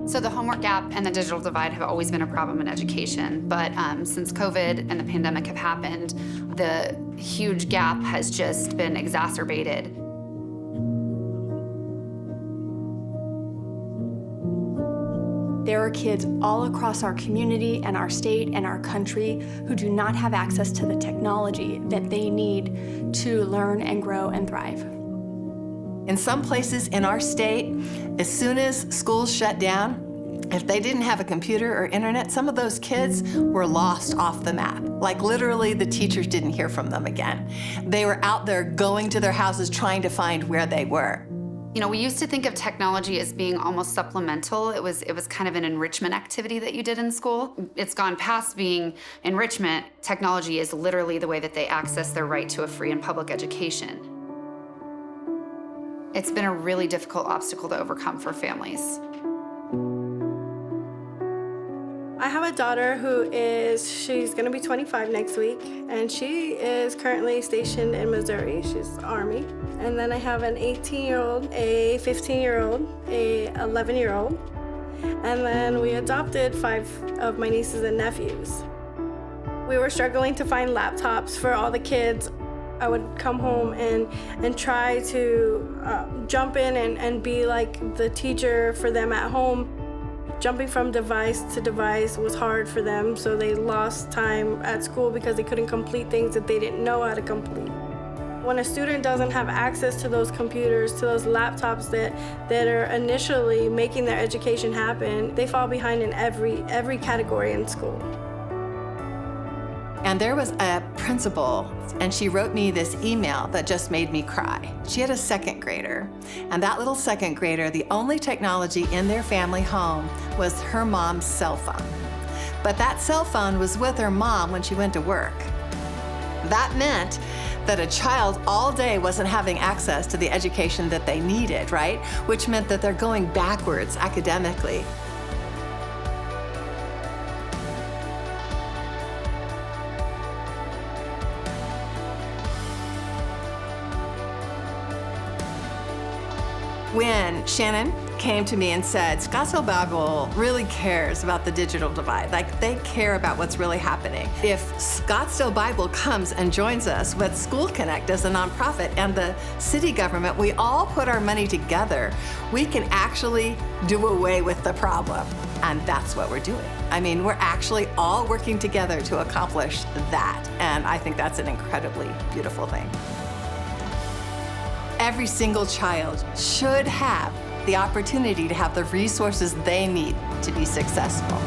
So the homework gap and the digital divide have always been a problem in education, but since COVID and the pandemic have happened, the huge gap has just been exacerbated. There are kids all across our community and our state and our country who do not have access to the technology that they need to learn and grow and thrive. In some places in our state, as soon as schools shut down, if they didn't have a computer or internet, some of those kids were lost off the map. Like literally the teachers didn't hear from them again. They were out there going to their houses trying to find where they were. You know, we used to think of technology as being almost supplemental. It was kind of an enrichment activity that you did in school. It's gone past being enrichment. Technology is literally the way that they access their right to a free and public education. It's been a really difficult obstacle to overcome for families. I have a daughter she's gonna be 25 next week, and she is currently stationed in Missouri. She's Army. And then I have an 18-year-old, a 15-year-old, a 11-year-old, and then we adopted 5 of my nieces and nephews. We were struggling to find laptops for all the kids. I would come home and try to jump in and be like the teacher for them at home. Jumping from device to device was hard for them, so they lost time at school because they couldn't complete things that they didn't know how to complete. When a student doesn't have access to those computers, to those laptops that are initially making their education happen, they fall behind in every category in school. And there was a principal, and she wrote me this email that just made me cry. She had a 2nd grader, and that little 2nd grader, the only technology in their family home was her mom's cell phone. But that cell phone was with her mom when she went to work. That meant that a child all day wasn't having access to the education that they needed, right? Which meant that they're going backwards academically. When Shannon came to me and said, Scottsdale Bible really cares about the digital divide, like they care about what's really happening. If Scottsdale Bible comes and joins us with School Connect as a nonprofit and the city government, we all put our money together, we can actually do away with the problem. And that's what we're doing. I mean, we're actually all working together to accomplish that. And I think that's an incredibly beautiful thing. Every single child should have the opportunity to have the resources they need to be successful.